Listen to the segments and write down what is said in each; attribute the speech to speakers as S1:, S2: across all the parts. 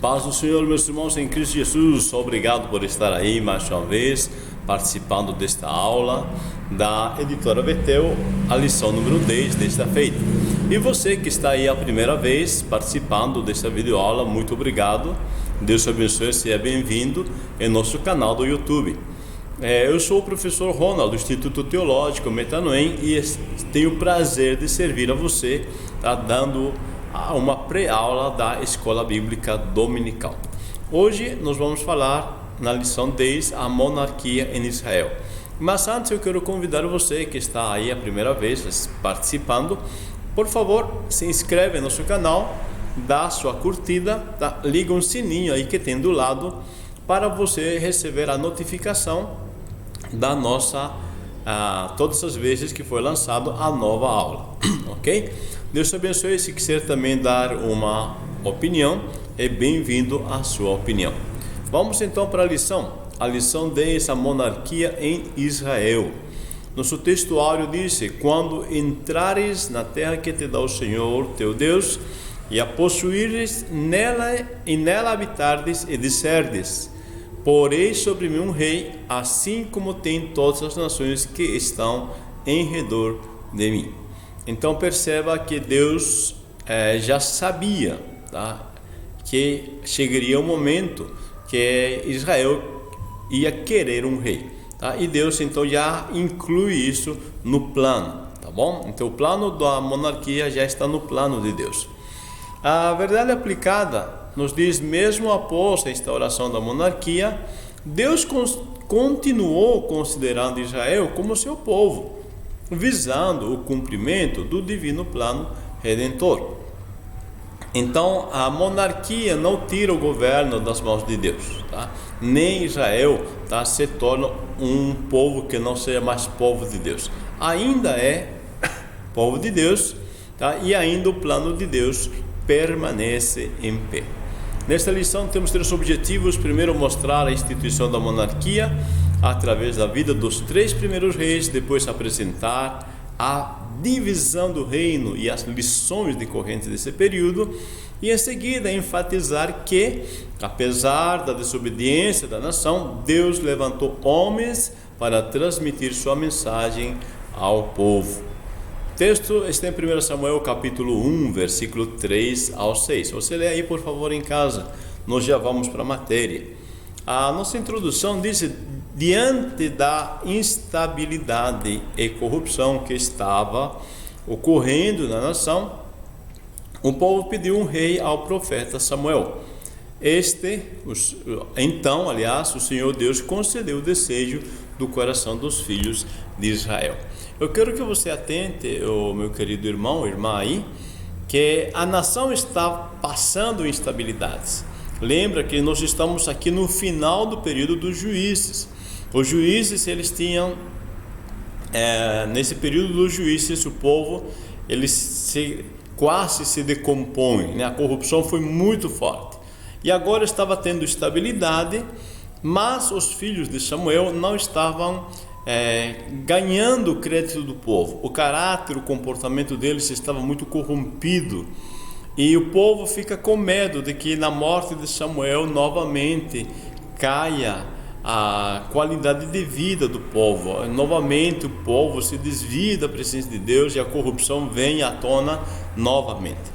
S1: Paz do Senhor, meus irmãos em Cristo Jesus. Obrigado por estar aí mais uma vez, participando desta aula da Editora Betel, a lição número 10 desta feita. E você que está aí a primeira vez participando desta videoaula, muito obrigado. Deus te abençoe, seja bem-vindo em nosso canal do YouTube. Eu sou o professor Ronald, do Instituto Teológico Metanoem, e tenho o prazer de servir a você, dando uma pré-aula da Escola Bíblica Dominical. Hoje nós vamos falar na lição 10, a monarquia em Israel. Mas antes eu quero convidar você que está aí a primeira vez participando, por favor, se inscreve no nosso canal, dá sua curtida, liga um sininho aí que tem do lado para você receber a notificação da nossa todas as vezes que foi lançado a nova aula, ok? Deus te abençoe. Se quiser também dar uma opinião, é bem-vindo a sua opinião. Vamos então para a lição 10, a monarquia em Israel. Nosso textuário diz: quando entrares na terra que te dá o Senhor teu Deus, e a possuires nela, e nela habitardes, e disserdes: porei sobre mim um rei, assim como tem todas as nações que estão em redor de mim. Então perceba que Deus já sabia, que chegaria um momento que Israel ia querer um rei, e Deus então já inclui isso no plano, tá bom? Então o plano da monarquia já está no plano de Deus. A verdade aplicada nos diz: mesmo após a instauração da monarquia, Deus continuou considerando Israel como seu povo, visando o cumprimento do divino plano redentor. Então a monarquia não tira o governo das mãos de Deus, nem Israel se torna um povo que não seja mais povo de Deus. Ainda é povo de Deus, e ainda o plano de Deus permanece em pé. Nesta lição temos 3 objetivos. Primeiro, mostrar a instituição da monarquia através da vida dos 3 primeiros reis. Depois, apresentar a divisão do reino e as lições decorrentes desse período. E em seguida, enfatizar que, apesar da desobediência da nação, Deus levantou homens para transmitir sua mensagem ao povo. O texto está em 1 Samuel capítulo 1, versículo 3 ao 6. Você lê aí, por favor, em casa. Nós já vamos para a matéria. A nossa introdução diz: diante da instabilidade e corrupção que estava ocorrendo na nação, o povo pediu um rei ao profeta Samuel. Então, o Senhor Deus concedeu o desejo do coração dos filhos de Israel. Eu quero que você atente, meu querido irmão, irmã aí, que a nação está passando instabilidades. Lembra que nós estamos aqui no final do período dos juízes. Os juízes, eles tinham, nesse período dos juízes, o povo, quase se decompõe, A corrupção foi muito forte. E agora estava tendo estabilidade, mas os filhos de Samuel não estavam ganhando o crédito do povo. O caráter, o comportamento deles estava muito corrompido, e o povo fica com medo de que na morte de Samuel novamente caia a qualidade de vida do povo, novamente o povo se desvia da presença de Deus e a corrupção vem à tona novamente.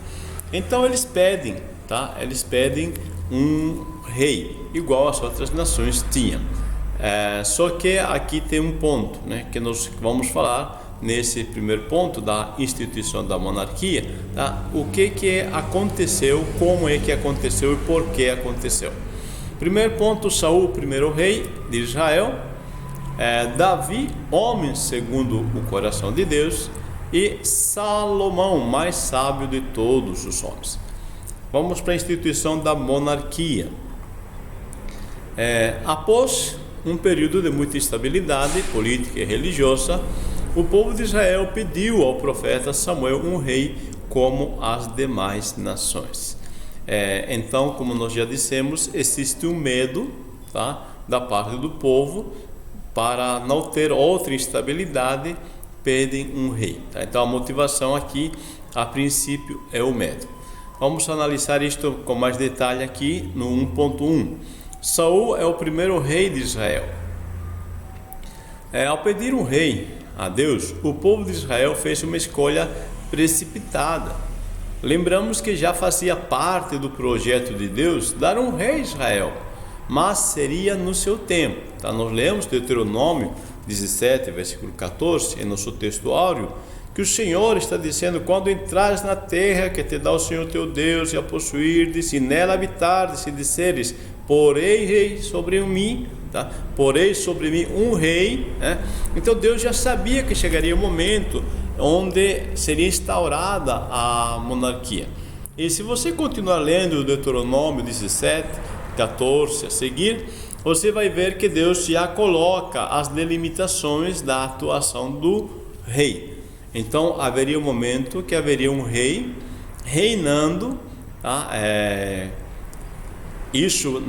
S1: Então eles pedem, eles pedem um rei igual as outras nações tinham. Só que aqui tem um ponto, que nós vamos falar nesse primeiro ponto da instituição da monarquia, o que aconteceu, como é que aconteceu e por que aconteceu. Primeiro ponto: Saul, o primeiro rei de Israel, Davi, homem segundo o coração de Deus, e Salomão, mais sábio de todos os homens. Vamos para a instituição da monarquia. Após um período de muita instabilidade política e religiosa, o povo de Israel pediu ao profeta Samuel um rei como as demais nações. Então, como nós já dissemos, existe um medo, da parte do povo, para não ter outra instabilidade, pedem um rei. Então a motivação aqui, a princípio, é o medo. Vamos analisar isto com mais detalhe aqui no 1.1. Saul é o primeiro rei de Israel. Ao pedir um rei a Deus, o povo de Israel fez uma escolha precipitada. Lembramos que já fazia parte do projeto de Deus dar um rei a Israel, mas seria no seu tempo. Tá? Nós lemos Deuteronômio 17, versículo 14, em nosso texto áureo, que o Senhor está dizendo: quando entrares na terra que te dá o Senhor teu Deus, e a possuirdes, e nela habitares, e disseres: porei rei sobre mim, tá? Porei sobre mim um rei, né? Então Deus já sabia que chegaria um momento onde seria instaurada a monarquia. E se você continuar lendo o Deuteronômio 17, 14 a seguir, você vai ver que Deus já coloca as delimitações da atuação do rei. Então haveria um momento que haveria um rei reinando, tá? Isso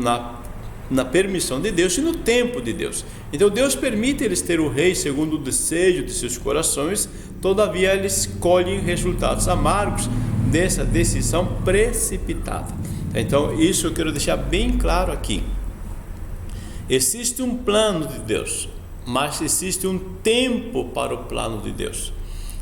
S1: na permissão de Deus e no tempo de Deus. Então Deus permite eles ter o rei segundo o desejo de seus corações, todavia eles colhem resultados amargos dessa decisão precipitada. Então isso eu quero deixar bem claro aqui. Existe um plano de Deus, mas existe um tempo para o plano de Deus.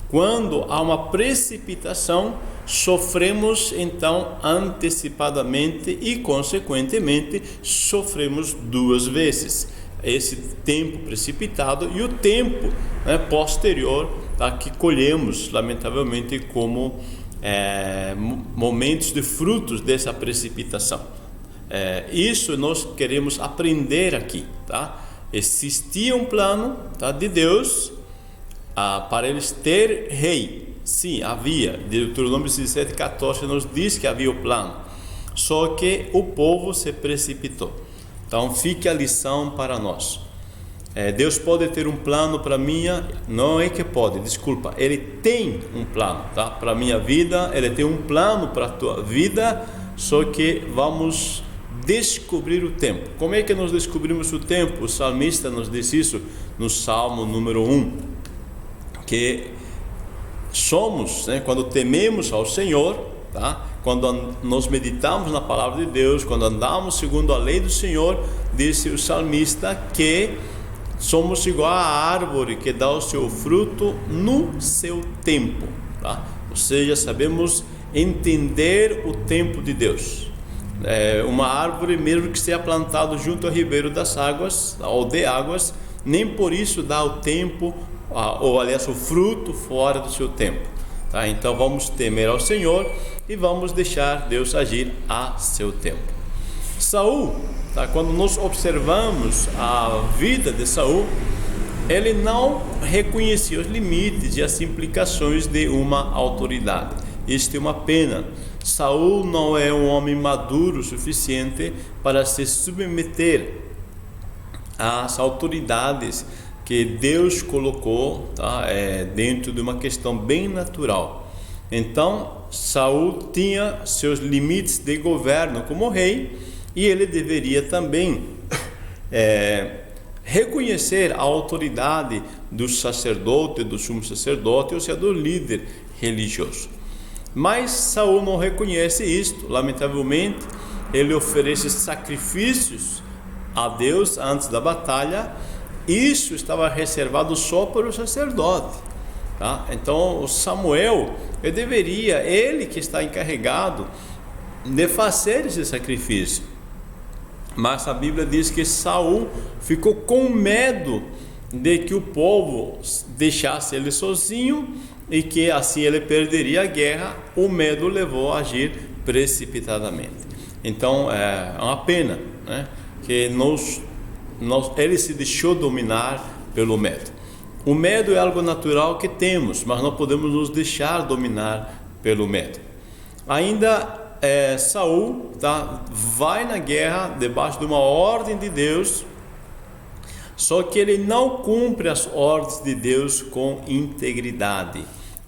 S1: Quando há uma precipitação, sofremos então antecipadamente e consequentemente sofremos duas vezes. Esse tempo precipitado e o tempo, posterior, tá, que colhemos lamentavelmente como momentos de frutos dessa precipitação. Isso nós queremos aprender aqui, tá? Existia um plano, tá, de Deus para eles ter rei. Sim, havia. Deuteronômio 17, 14 nos diz que havia o plano, só que o povo se precipitou. Então fique a lição para nós. Deus pode ter um plano para minha, não é que pode, desculpa, Ele tem um plano, tá? Para a minha vida, Ele tem um plano para a tua vida, só que vamos descobrir o tempo. Como é que nós descobrimos o tempo? O salmista nos diz isso no Salmo número 1, que somos, quando tememos ao Senhor, tá? Quando nós meditamos na palavra de Deus, quando andamos segundo a lei do Senhor, disse o salmista que somos igual à árvore que dá o seu fruto no seu tempo, tá? Ou seja, sabemos entender o tempo de Deus. Uma árvore, mesmo que seja plantada junto ao ribeiro das águas ou de águas, nem por isso dá o tempo, ou aliás o fruto fora do seu tempo, tá? Então vamos temer ao Senhor e vamos deixar Deus agir a seu tempo. Saul, tá? Quando nós observamos a vida de Saul, ele não reconhecia os limites e as implicações de uma autoridade. Isto é uma pena. Saul não é um homem maduro o suficiente para se submeter às autoridades que Deus colocou, tá? Dentro de uma questão bem natural. Então Saul tinha seus limites de governo como rei, e ele deveria também reconhecer a autoridade do sacerdote, do sumo sacerdote, ou seja, do líder religioso. Mas Saul não reconhece isto. Lamentavelmente, ele oferece sacrifícios a Deus antes da batalha. Isso estava reservado só para o sacerdote, tá? Então o Samuel, ele que está encarregado de fazer esse sacrifício. Mas a Bíblia diz que Saul ficou com medo de que o povo deixasse ele sozinho e que assim ele perderia a guerra. O medo levou a agir precipitadamente. Então é uma pena, que ele se deixou dominar pelo medo. O medo é algo natural que temos, mas não podemos nos deixar dominar pelo medo. Ainda Saul, tá, vai na guerra debaixo de uma ordem de Deus, só que ele não cumpre as ordens de Deus com integridade.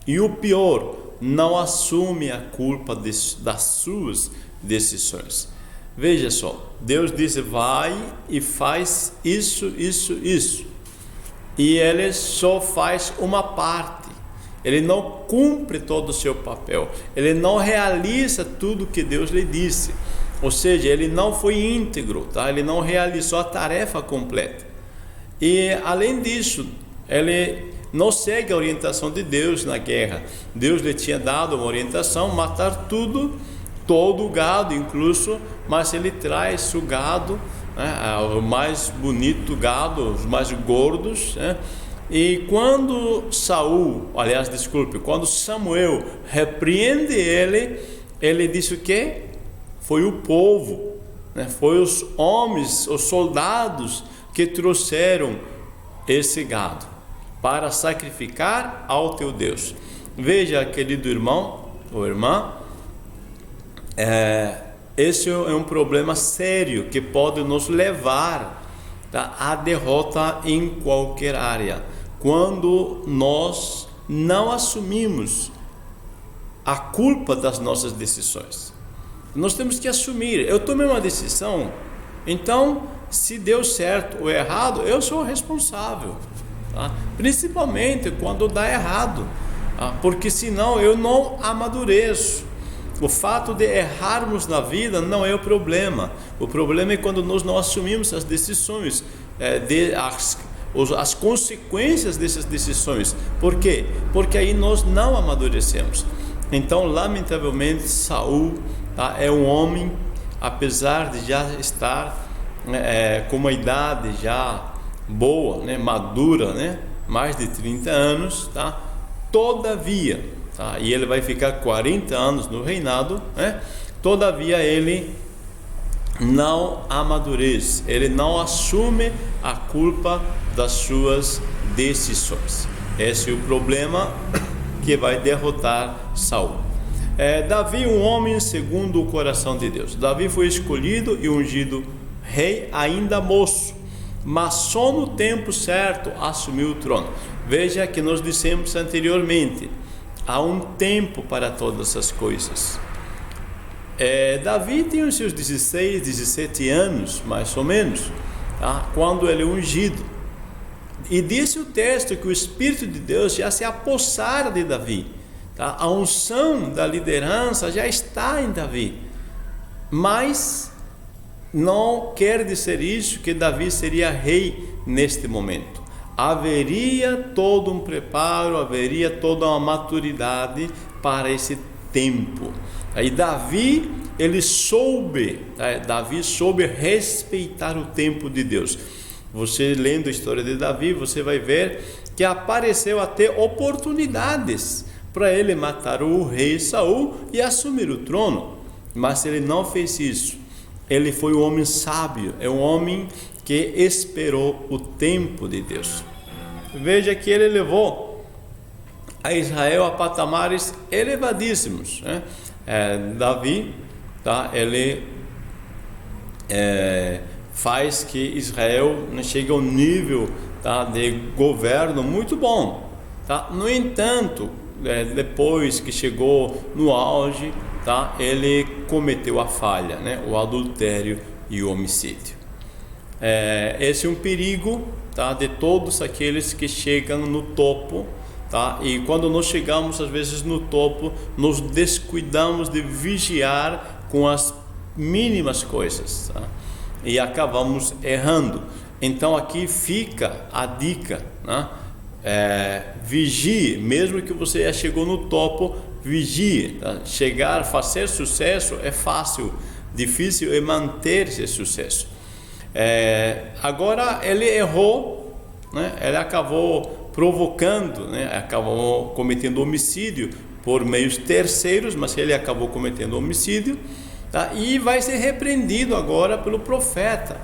S1: E o pior, não assume a culpa das suas decisões. Veja só, Deus disse: vai e faz isso. E ele só faz uma parte. ele não cumpre todo o seu papel, ele não realiza tudo que Deus lhe disse, ou seja, ele não foi íntegro, tá? Ele não realizou a tarefa completa. E além disso, ele não segue a orientação de Deus na guerra. Deus lhe tinha dado uma orientação, matar todo o gado incluso, mas ele traz o gado, né, o mais bonito gado, os mais gordos, né? E quando quando Samuel repreende ele disse o quê? Foi o povo, né? Foi os homens, os soldados que trouxeram esse gado para sacrificar ao teu Deus. Veja, querido irmão ou irmã, esse é um problema sério que pode nos levar, tá, à derrota em qualquer área, quando nós não assumimos a culpa das nossas decisões. Nós temos que assumir: eu tomei uma decisão, então se deu certo ou errado, eu sou o responsável, tá? Principalmente quando dá errado, tá? Porque senão eu não amadureço. O fato de errarmos na vida não é o problema é quando nós não assumimos as decisões, as consequências dessas decisões. Por quê? Porque aí nós não amadurecemos. Então, lamentavelmente, Saul, tá, é um homem, apesar de já estar com uma idade já boa, né, madura, né, mais de 30 anos, tá? Todavia, tá, e ele vai ficar 40 anos no reinado, né? Todavia ele não amadurece, ele não assume a culpa das suas decisões. Esse é o problema que vai derrotar Saul. Davi, um homem segundo o coração de Deus. Davi foi escolhido e ungido rei ainda moço, mas só no tempo certo assumiu o trono. Veja que nós dissemos anteriormente, há um tempo para todas as coisas. Davi tinha os seus 16, 17 anos, mais ou menos, tá? Quando ele é ungido. E disse o texto que o Espírito de Deus já se apossara de Davi, tá? A unção da liderança já está em Davi, mas não quer dizer isso que Davi seria rei neste momento. Haveria todo um preparo, haveria toda uma maturidade para esse tempo. Aí Davi soube respeitar o tempo de Deus. Você lendo a história de Davi, você vai ver que apareceu até oportunidades para ele matar o rei Saul e assumir o trono, mas ele não fez isso. Ele foi um homem sábio, é um homem que esperou o tempo de Deus. Veja que ele levou a Israel a patamares elevadíssimos, né? Davi, tá? Ele faz que Israel, né, chegue a um nível, tá, de governo muito bom, tá? No entanto, depois que chegou no auge, tá, ele cometeu a falha, né? O adultério e o homicídio. Esse é um perigo, tá, de todos aqueles que chegam no topo, tá? E quando nós chegamos às vezes no topo, nos descuidamos de vigiar com as mínimas coisas, tá? E acabamos errando. Então aqui fica a dica, né? Vigie, mesmo que você já chegou no topo, vigie, tá? Fazer sucesso é fácil, difícil é manter esse sucesso. Agora ele errou, né? Ele acabou provocando, né? Acabou cometendo homicídio por meios terceiros, mas ele acabou cometendo homicídio, tá? E vai ser repreendido agora pelo profeta.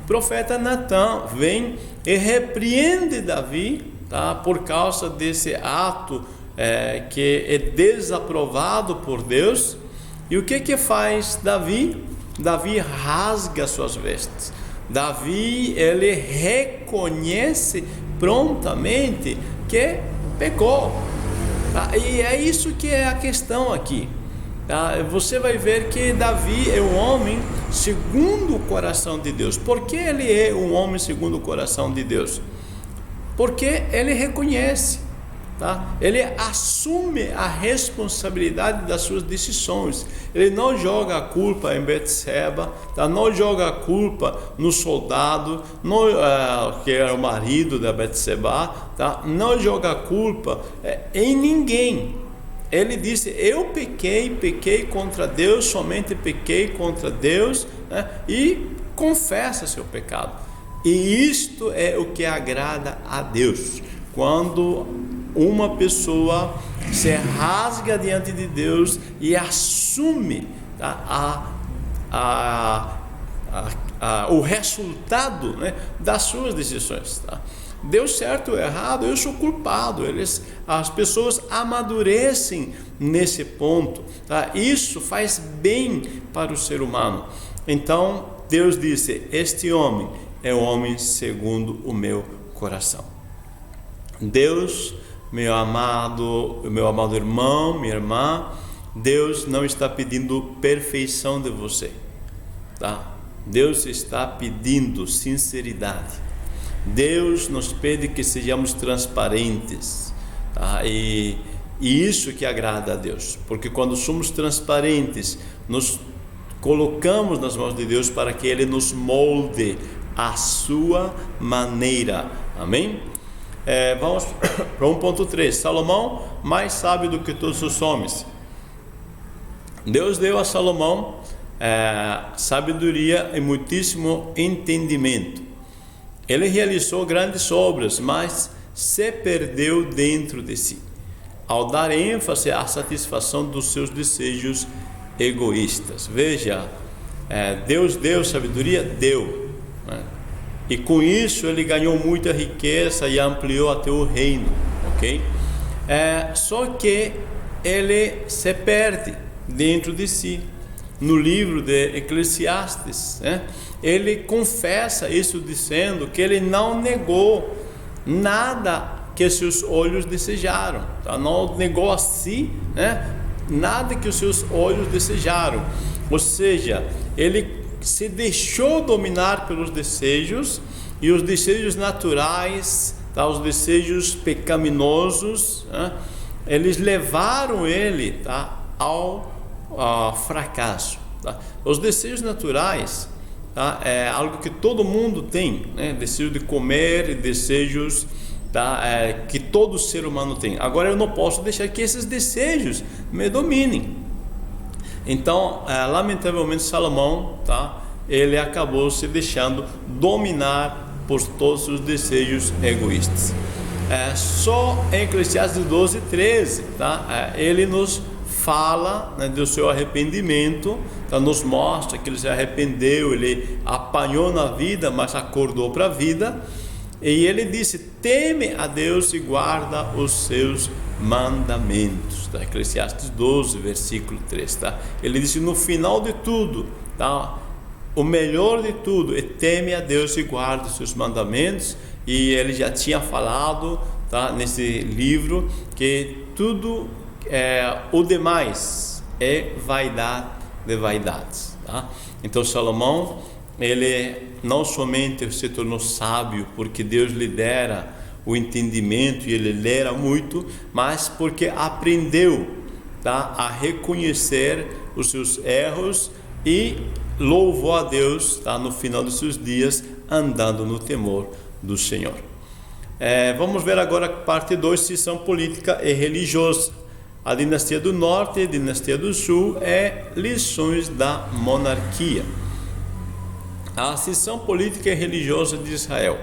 S1: O profeta Natan vem e repreende Davi, tá? Por causa desse ato que é desaprovado por Deus. E o que faz Davi? Davi rasga suas vestes. Davi, ele reconhece prontamente que pecou, tá? E é isso que é a questão aqui, tá? Você vai ver que Davi é um homem segundo o coração de Deus. Por que ele é um homem segundo o coração de Deus? Porque ele reconhece, tá? Ele assume a responsabilidade das suas decisões. Ele não joga a culpa em Betseba, tá? Não joga a culpa no soldado, que era o marido da Betseba, tá? Não joga a culpa em ninguém. Ele disse: eu pequei contra Deus, somente pequei contra Deus, né? E confessa seu pecado. E isto é o que agrada a Deus, quando uma pessoa se rasga diante de Deus e assume, tá, o resultado, né, das suas decisões, tá? Deu certo ou errado, eu sou culpado. As pessoas amadurecem nesse ponto, tá? Isso faz bem para o ser humano. Então Deus disse: este homem é um homem segundo o meu coração. Deus, meu amado irmão, minha irmã, Deus não está pedindo perfeição de você, tá? Deus está pedindo sinceridade. Deus nos pede que sejamos transparentes, tá? E isso que agrada a Deus, porque quando somos transparentes, nos colocamos nas mãos de Deus para que Ele nos molde à sua maneira. Amém? Vamos para 1.3. Salomão, mais sábio do que todos os homens. Deus deu a Salomão sabedoria e muitíssimo entendimento. Ele realizou grandes obras, mas se perdeu dentro de si, ao dar ênfase à satisfação dos seus desejos egoístas. Veja, Deus deu sabedoria? Deu, né? E com isso ele ganhou muita riqueza e ampliou até o reino, ok? Só que ele se perde dentro de si. No livro de Eclesiastes, né, ele confessa isso dizendo que ele não negou nada que seus olhos desejaram, tá? Não negou a si, né, nada que os seus olhos desejaram. Ou seja, ele se deixou dominar pelos desejos, e os desejos naturais, tá, os desejos pecaminosos, né, eles levaram ele, tá, ao fracasso, tá? Os desejos naturais, tá, é algo que todo mundo tem, né? Desejo de comer e desejos, tá, que todo ser humano tem. Agora eu não posso deixar que esses desejos me dominem. Então, lamentavelmente, Salomão, tá, ele acabou se deixando dominar por todos os desejos egoístas. Só em Eclesiastes 12:13, tá, ele nos fala, né, do seu arrependimento, tá, nos mostra que ele se arrependeu, ele apanhou na vida, mas acordou para a vida, e ele disse: teme a Deus e guarda os seus mandamentos, tá? Eclesiastes 12, versículo 3, tá? Ele disse: no final de tudo, tá, o melhor de tudo é teme a Deus e guarda os seus mandamentos. E ele já tinha falado, tá, nesse livro, que tudo o demais é vaidade de vaidades, tá? Então Salomão, ele não somente se tornou sábio porque Deus lhe dera o entendimento e ele lera muito, mas porque aprendeu, tá, a reconhecer os seus erros e louvou a Deus, tá, no final dos seus dias, andando no temor do Senhor. Vamos ver agora a parte 2, cisão política e religiosa. A dinastia do norte e a dinastia do sul lições da monarquia. A cisão política e religiosa de Israel.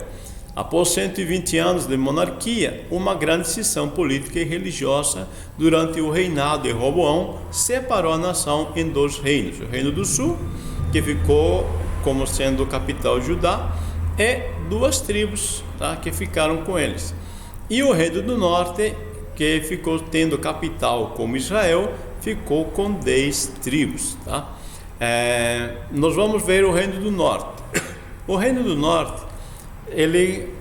S1: Após 120 anos de monarquia, uma grande cisão política e religiosa durante o reinado de Roboão separou a nação em dois reinos: o reino do sul, que ficou como sendo capital Judá, e duas tribos, tá, que ficaram com eles, e o reino do norte, que ficou tendo capital como Israel, ficou com 10 tribos, tá? Nós vamos ver o reino do norte. O reino do norte, ele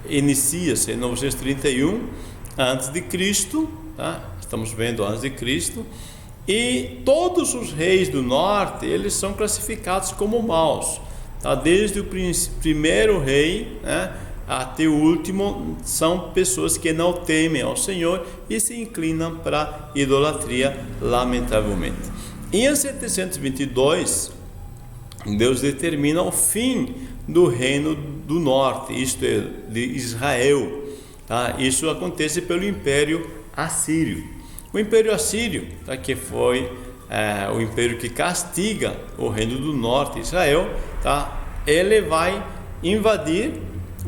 S1: inicia-se em 931 a.C., tá? Estamos vendo antes de Cristo, e todos os reis do norte, eles são classificados como maus, tá? Desde o primeiro rei, né, até o último, são pessoas que não temem ao Senhor e se inclinam para a idolatria, lamentavelmente. E em 722, Deus determina o fim do reino do norte, isto é, de Israel. Tá? Isso acontece pelo Império Assírio. O Império Assírio, tá, que foi o império que castiga o reino do norte, Israel, tá? Ele vai invadir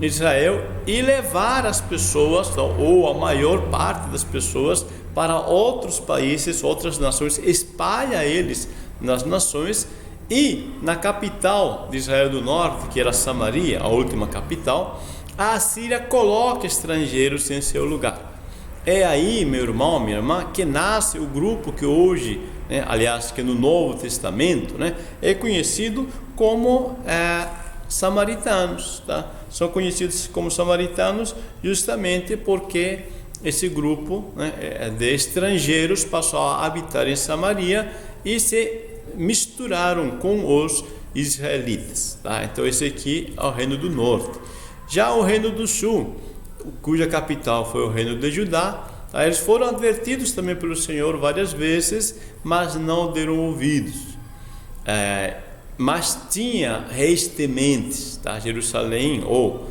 S1: Israel e levar as pessoas, ou a maior parte das pessoas, para outros países, outras nações, espalha eles nas nações, e na capital de Israel do Norte, que era Samaria, a última capital, a Assíria coloca estrangeiros em seu lugar. É aí, meu irmão, minha irmã, que nasce o grupo que hoje, aliás, que no Novo Testamento, é conhecido como samaritanos, tá? São conhecidos como samaritanos justamente porque esse grupo de estrangeiros passou a habitar em Samaria e se misturaram com os israelitas, tá? Então esse aqui é o reino do norte. Já o reino do sul, cuja capital foi o reino de Judá, tá? Eles foram advertidos também pelo Senhor várias vezes, mas não deram ouvidos. Mas tinha reis tementes, tá? Jerusalém, ou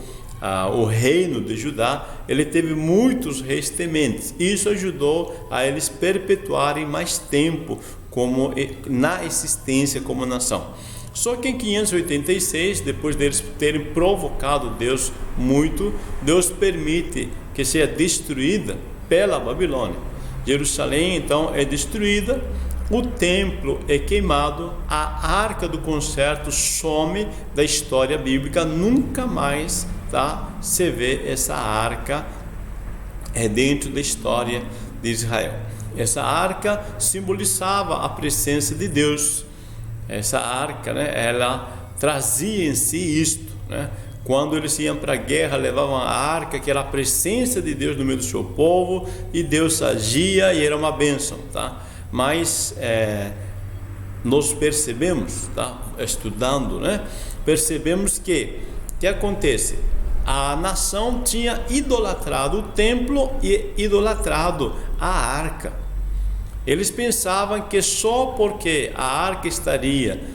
S1: o reino de Judá, ele teve muitos reis tementes. Isso ajudou a eles perpetuarem mais tempo como na existência como nação. Só que em 586, depois deles terem provocado Deus muito, Deus permite que seja destruída pela Babilônia. Jerusalém então é destruída, o templo é queimado, a arca do concerto some da história bíblica, nunca mais, tá, se vê essa arca dentro da história de Israel. Essa arca simbolizava a presença de Deus. Essa arca, ela trazia em si isto, Quando eles iam para a guerra, levavam a arca, que era a presença de Deus no meio do seu povo, e Deus agia e era uma bênção, tá? Mas nós percebemos, tá? Estudando, percebemos que acontece? A nação tinha idolatrado o templo e idolatrado a arca. Eles pensavam que só porque a arca estaria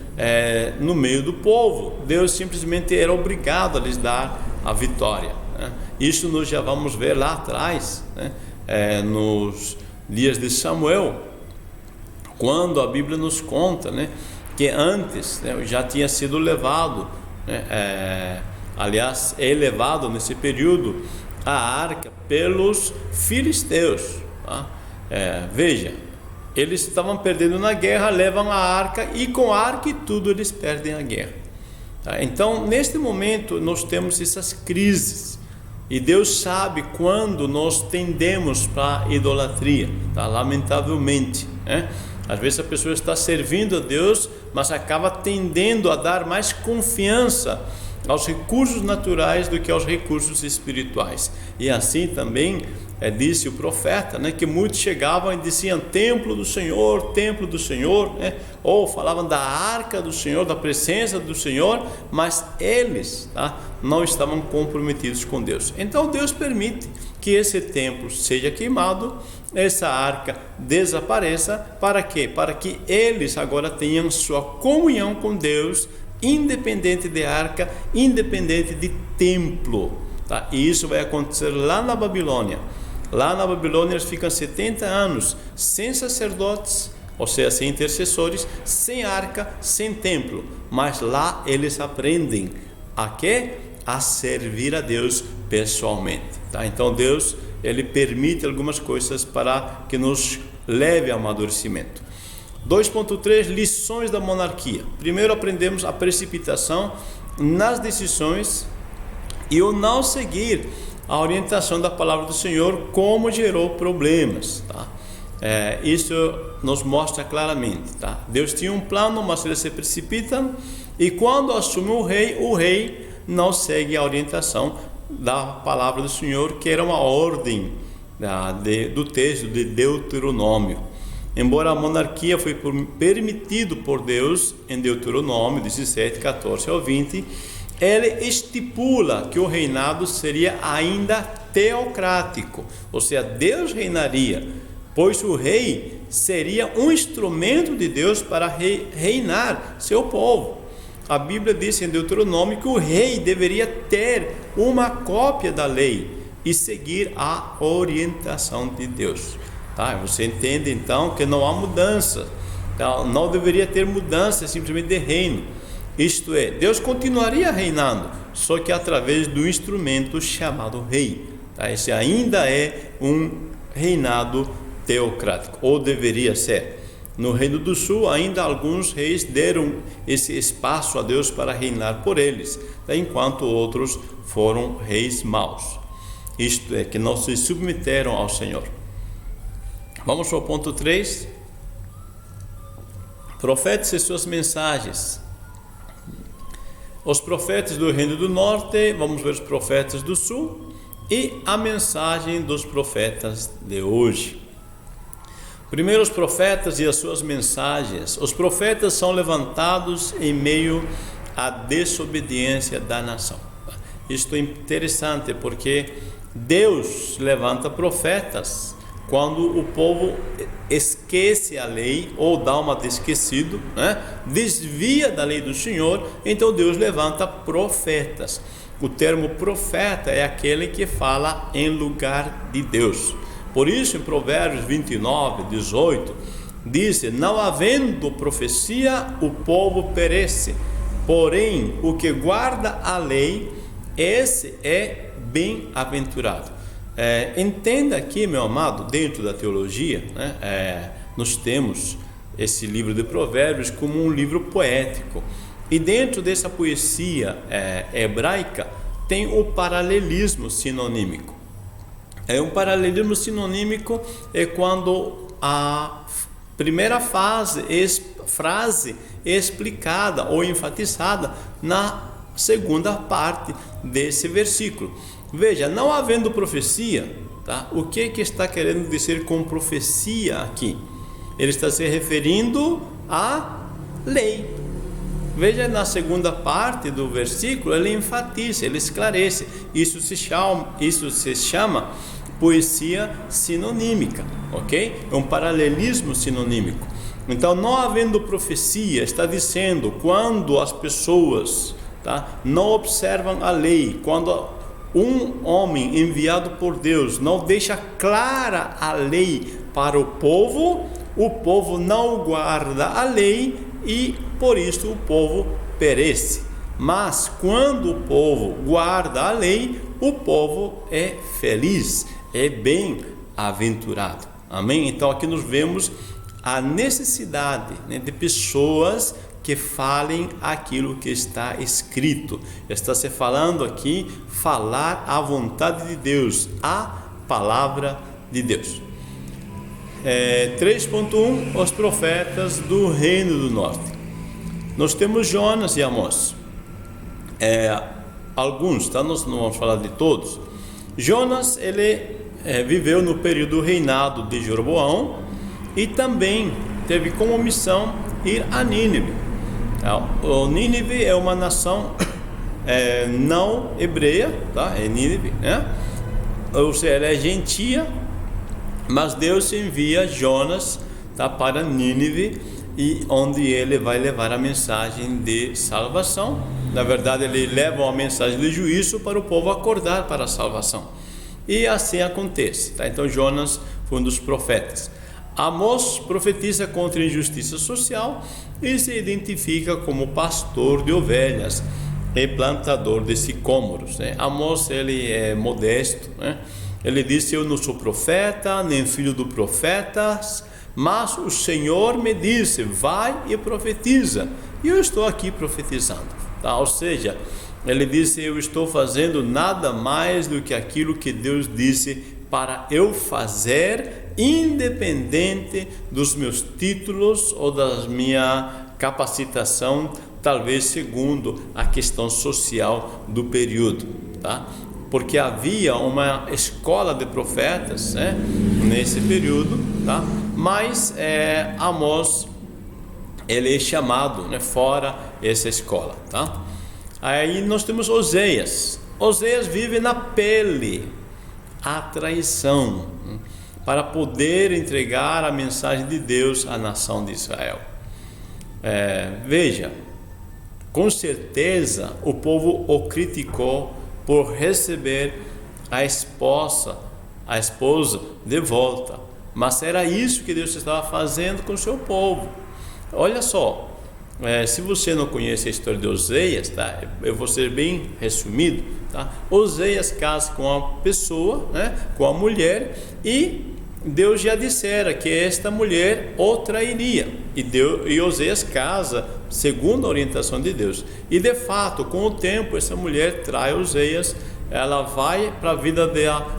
S1: no meio do povo, Deus simplesmente era obrigado a lhes dar a vitória. Isso nós já vamos ver lá atrás, nos dias de Samuel, quando a Bíblia nos conta, que antes já tinha sido levado, aliás, é levado nesse período a arca pelos filisteus, tá? Veja, eles estavam perdendo na guerra, levam a arca, e com a arca e tudo eles perdem a guerra, tá? Então neste momento nós temos essas crises, e Deus sabe quando nós tendemos para a idolatria, tá? Lamentavelmente, às vezes a pessoa está servindo a Deus, mas acaba tendendo a dar mais confiança aos recursos naturais do que aos recursos espirituais. E assim também disse o profeta, que muitos chegavam e diziam templo do Senhor, ou falavam da arca do Senhor, da presença do Senhor, mas eles, tá, não estavam comprometidos com Deus. Então Deus permite que esse templo seja queimado, essa arca desapareça. Para quê? Para que eles agora tenham sua comunhão com Deus, independente de arca, independente de templo, tá? E isso vai acontecer lá na Babilônia. Lá na Babilônia eles ficam 70 anos sem sacerdotes, ou seja, sem intercessores, sem arca, sem templo, mas lá eles aprendem a quê? A servir a Deus pessoalmente, tá? Então Deus, ele permite algumas coisas para que nos leve ao amadurecimento. 2.3 Lições da monarquia. Primeiro aprendemos a precipitação nas decisões e o não seguir a orientação da palavra do Senhor, como gerou problemas, tá? Isso nos mostra claramente, tá? Deus tinha um plano, mas eles se precipitam, e quando assume o rei não segue a orientação da palavra do Senhor, que era uma ordem do texto de Deuteronômio. Embora a monarquia foi permitido por Deus em Deuteronômio 17, 14 ao 20, ele estipula que o reinado seria ainda teocrático, ou seja, Deus reinaria, pois o rei seria um instrumento de Deus para reinar seu povo. A Bíblia diz em Deuteronômio que o rei deveria ter uma cópia da lei e seguir a orientação de Deus. Tá? Você entende então que não há mudança, tá? Não deveria ter mudança simplesmente de reino. Isto é, Deus continuaria reinando, só que através do instrumento chamado rei. Tá? Esse ainda é um reinado teocrático, ou deveria ser. No Reino do Sul, ainda alguns reis deram esse espaço a Deus para reinar por eles, tá? Enquanto outros foram reis maus. Isto é, que não se submeteram ao Senhor. Vamos ao ponto 3. Profetas e suas mensagens. Os profetas do Reino do Norte, vamos ver os profetas do Sul e a mensagem dos profetas de hoje. Primeiro, os profetas e as suas mensagens. Os profetas são levantados em meio à desobediência da nação. Isto é interessante porque Deus levanta profetas quando o povo esquece a lei ou dá uma de esquecido, né? Desvia da lei do Senhor, então Deus levanta profetas. O termo profeta é aquele que fala em lugar de Deus. Por isso, em Provérbios 29, 18, diz: não havendo profecia, o povo perece, porém o que guarda a lei, esse é bem-aventurado. Entenda aqui, meu amado, dentro da teologia, né, nós temos esse livro de Provérbios como um livro poético, e dentro dessa poesia hebraica tem o paralelismo sinonímico. Um paralelismo sinonímico é quando a primeira frase é explicada ou enfatizada na segunda parte desse versículo. Veja, não havendo profecia, tá? O que está querendo dizer com profecia aqui? Ele está se referindo à lei. Veja, na segunda parte do versículo, ele enfatiza, ele esclarece. Isso se chama poesia sinonímica, ok? É um paralelismo sinonímico. Então, não havendo profecia, está dizendo quando as pessoas, tá, não observam a lei, quando um homem enviado por Deus não deixa clara a lei para o povo não guarda a lei e por isso o povo perece. Mas quando o povo guarda a lei, o povo é feliz, é bem-aventurado. Amém? Então aqui nós vemos a necessidade, né, de pessoas que falem aquilo que está escrito. Está se falando aqui, falar a vontade de Deus, a palavra de Deus. 3.1, os profetas do Reino do Norte. Nós temos Jonas e Amós. Alguns, tá? Nós não vamos falar de todos. Jonas, ele viveu no período do reinado de Jeroboão e também teve como missão ir a Nínive. O Nínive é uma nação não hebreia, tá? É Nínive, né? Ou seja, ela é gentia, mas Deus envia Jonas, tá, para Nínive, e onde ele vai levar a mensagem de salvação. Na verdade, ele leva uma mensagem de juízo para o povo acordar para a salvação. E assim acontece, tá? Então Jonas foi um dos profetas. Amós profetiza contra a injustiça social e se identifica como pastor de ovelhas e plantador de sicômoros, né? Amós, ele é modesto, né? Ele disse: eu não sou profeta, nem filho do profeta, mas o Senhor me disse: vai e profetiza, e eu estou aqui profetizando, tá? Ou seja, ele disse: eu estou fazendo nada mais do que aquilo que Deus disse para eu fazer, independente dos meus títulos ou da minha capacitação, talvez segundo a questão social do período, tá? Porque havia uma escola de profetas, né, nesse período, tá? Mas Amós, ele é chamado, né, fora essa escola, tá? Aí nós temos Oseias. Oseias vive na pele a traição, para poder entregar a mensagem de Deus à nação de Israel. Veja, com certeza o povo o criticou por receber a esposa de volta, mas era isso que Deus estava fazendo com o seu povo. Olha só, se você não conhece a história de Oseias, tá? Eu vou ser bem resumido, tá? Oseias casa com uma pessoa, né? Com a mulher, e Deus já dissera que esta mulher o trairia, e Oseias casa segundo a orientação de Deus, e de fato com o tempo essa mulher trai Oseias, ela vai para a vida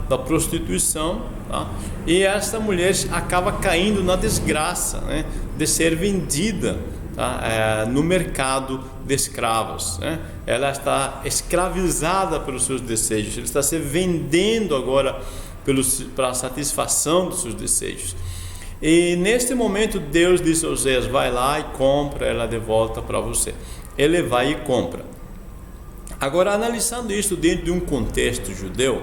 S1: da prostituição, tá? E esta mulher acaba caindo na desgraça, né? De ser vendida, tá? No mercado de escravos, né? Ela está escravizada pelos seus desejos, ela está se vendendo agora para a satisfação dos seus desejos. E neste momento Deus disse a Oseias: vai lá e compra ela de volta para você. Ele vai e compra. Agora, analisando isso dentro de um contexto judeu,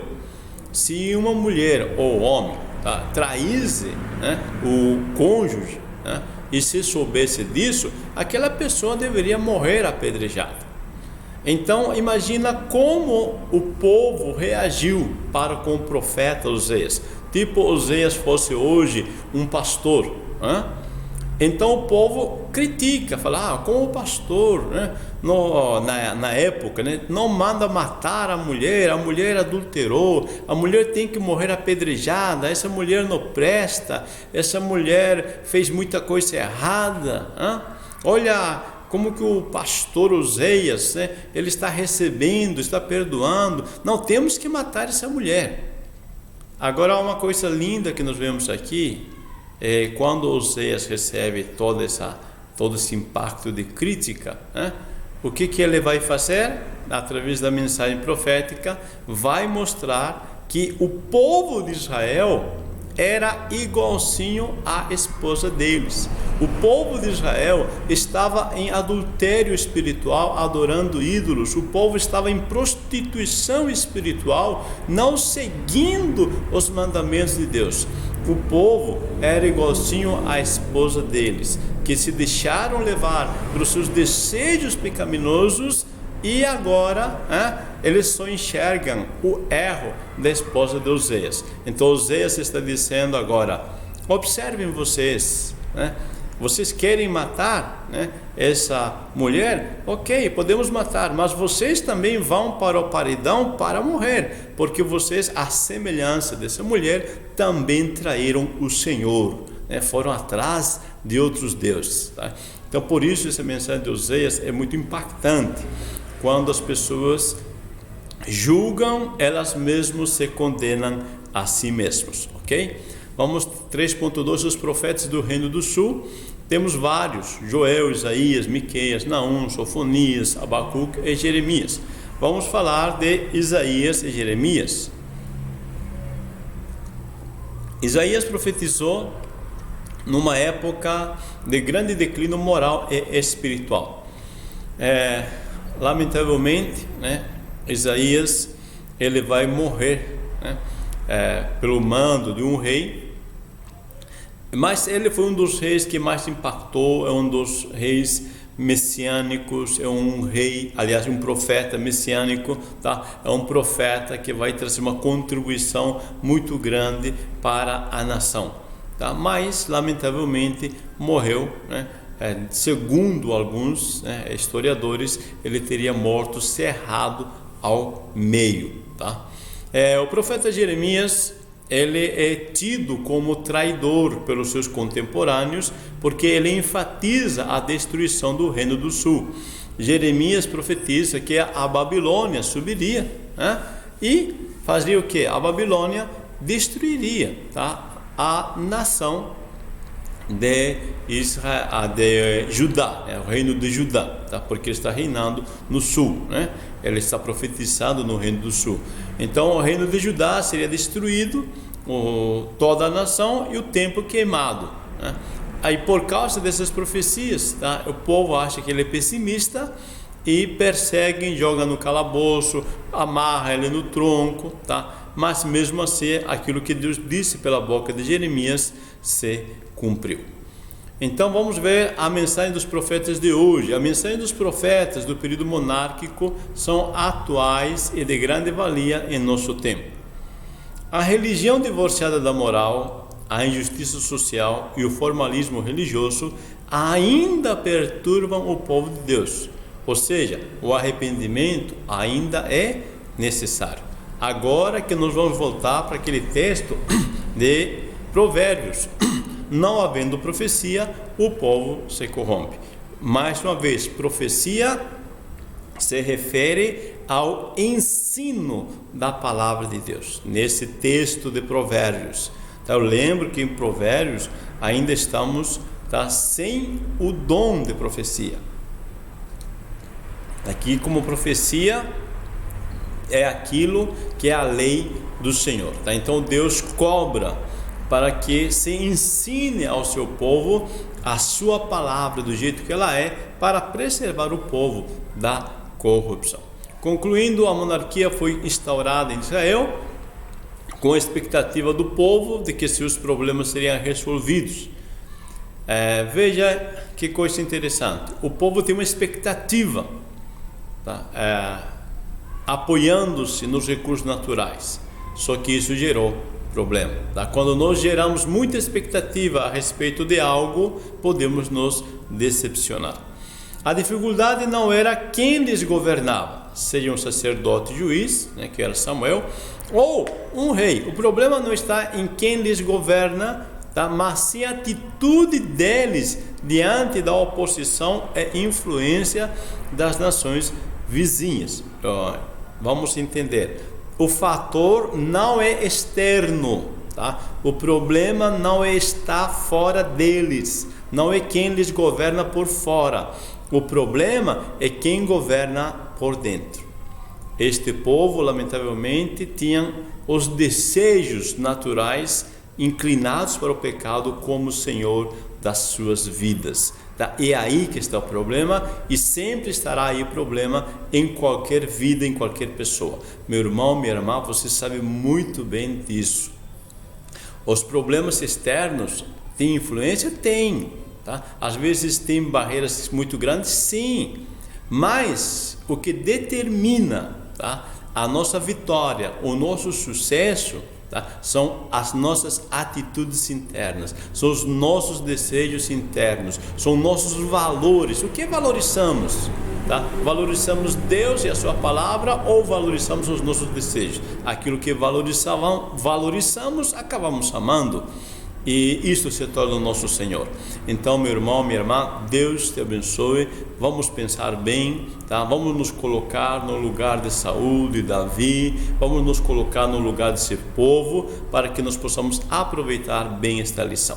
S1: se uma mulher ou homem, tá, traísse, né, o cônjuge, né, e se soubesse disso, aquela pessoa deveria morrer apedrejada. Então imagina como o povo reagiu para com o profeta Oseias. Tipo, Oseias fosse hoje um pastor, né? Então o povo critica, fala: como o pastor, né? Na época, né? Não manda matar a mulher adulterou, a mulher tem que morrer apedrejada, essa mulher não presta, essa mulher fez muita coisa errada, né? Olha como que o pastor Oseias, né? Ele está recebendo, está perdoando, não temos que matar essa mulher. Agora, uma coisa linda que nós vemos aqui, quando Oseias recebe todo esse impacto de crítica, né? O que ele vai fazer? Através da mensagem profética, vai mostrar que o povo de Israel era igualzinho à esposa deles. O povo de Israel estava em adultério espiritual, adorando ídolos. O povo estava em prostituição espiritual, não seguindo os mandamentos de Deus. O povo era igualzinho à esposa deles, que se deixaram levar pelos seus desejos pecaminosos, e agora eles só enxergam o erro da esposa de Oseias. Então Oseias está dizendo agora: observem vocês, né? Vocês querem matar, né, essa mulher? Ok, podemos matar, mas vocês também vão para o paredão para morrer, porque vocês, à semelhança dessa mulher, também traíram o Senhor, né? Foram atrás de outros deuses, tá? Então por isso essa mensagem de Oseias é muito impactante. Quando as pessoas julgam, elas mesmas se condenam a si mesmos, ok? Vamos 3.2, os profetas do Reino do Sul. Temos vários: Joel, Isaías, Miqueias, Naum, Sofonias, Abacuque e Jeremias. Vamos falar de Isaías e Jeremias. Isaías profetizou numa época de grande declínio moral e espiritual. Lamentavelmente, né, Isaías ele vai morrer, né, pelo mando de um rei, mas ele foi um dos reis que mais impactou, é um dos reis messiânicos, é um rei, aliás, um profeta messiânico, tá? É um profeta que vai trazer uma contribuição muito grande para a nação, tá? Mas lamentavelmente morreu, né? Segundo alguns, né, historiadores, ele teria morto cerrado ao meio, tá? O profeta Jeremias, ele é tido como traidor pelos seus contemporâneos, porque ele enfatiza a destruição do Reino do Sul. Jeremias profetiza que a Babilônia subiria, né, e fazia o que? A Babilônia destruiria, tá, a nação de Israel, de Judá, o reino de Judá, tá? Porque ele está reinando no sul, né? Ele está profetizando no reino do sul. Então o reino de Judá seria destruído, toda a nação, e o templo queimado, Aí por causa dessas profecias, tá, o povo acha que ele é pessimista e perseguem, jogam no calabouço, amarram ele no tronco, tá? Mas mesmo assim, aquilo que Deus disse pela boca de Jeremias se cumpriu. Então vamos ver a mensagem dos profetas de hoje. A mensagem dos profetas do período monárquico são atuais e de grande valia em nosso tempo. A religião divorciada da moral, a injustiça social e o formalismo religioso ainda perturbam o povo de Deus. Ou seja, o arrependimento ainda é necessário. Agora que nós vamos voltar para aquele texto de Provérbios. Não havendo profecia, o povo se corrompe. Mais uma vez, profecia se refere ao ensino da palavra de Deus, nesse texto de Provérbios. Então, eu lembro que em Provérbios ainda estamos sem o dom de profecia. Aqui, como profecia, é aquilo que é a lei do Senhor. Então, Deus cobra para que se ensine ao seu povo a sua palavra do jeito que ela é, para preservar o povo da corrupção. Concluindo, a monarquia foi instaurada em Israel com a expectativa do povo de que seus problemas seriam resolvidos. Veja que coisa interessante, o povo tem uma expectativa, apoiando-se nos recursos naturais, só que isso gerou problema. Quando nós geramos muita expectativa a respeito de algo, podemos nos decepcionar. A dificuldade não era quem lhes governava, seja um sacerdote juiz, que era Samuel, ou um rei. O problema não está em quem lhes governa, mas sim a atitude deles diante da oposição e influência das nações vizinhas. Vamos entender. O fator não é externo, O problema não está fora deles, não é quem lhes governa por fora. O problema é quem governa por dentro. Este povo, lamentavelmente, tinha os desejos naturais inclinados para o pecado como Senhor das suas vidas. É aí que está o problema, e sempre estará aí o problema em qualquer vida, em qualquer pessoa. Meu irmão, minha irmã, você sabe muito bem disso. Os problemas externos têm influência? Tem. Às vezes tem barreiras muito grandes? Sim. Mas o que determina a nossa vitória, o nosso sucesso, são as nossas atitudes internas, são os nossos desejos internos, são nossos valores. O que valorizamos? Valorizamos Deus e a sua palavra, ou valorizamos os nossos desejos? Aquilo que valorizamos, acabamos amando, e isso se torna o nosso Senhor. Então, meu irmão, minha irmã, Deus te abençoe. Vamos pensar bem, Vamos nos colocar no lugar de Saul, de Davi, vamos nos colocar no lugar desse povo, para que nós possamos aproveitar bem esta lição.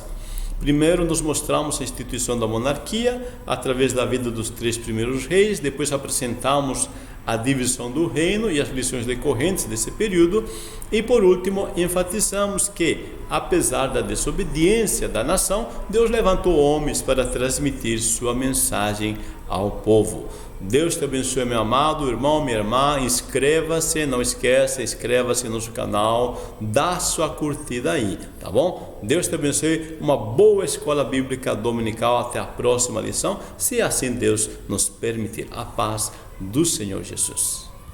S1: Primeiro, nos mostramos a instituição da monarquia através da vida dos 3 primeiros reis. Depois apresentamos a divisão do reino e as lições decorrentes desse período. E por último, enfatizamos que, apesar da desobediência da nação, Deus levantou homens para transmitir sua mensagem ao povo. Deus te abençoe, meu amado irmão, minha irmã. Inscreva-se, não esqueça, inscreva-se no nosso canal, dá sua curtida aí, tá bom? Deus te abençoe, uma boa escola bíblica dominical. Até a próxima lição, se assim Deus nos permitir. A paz do Senhor Jesus.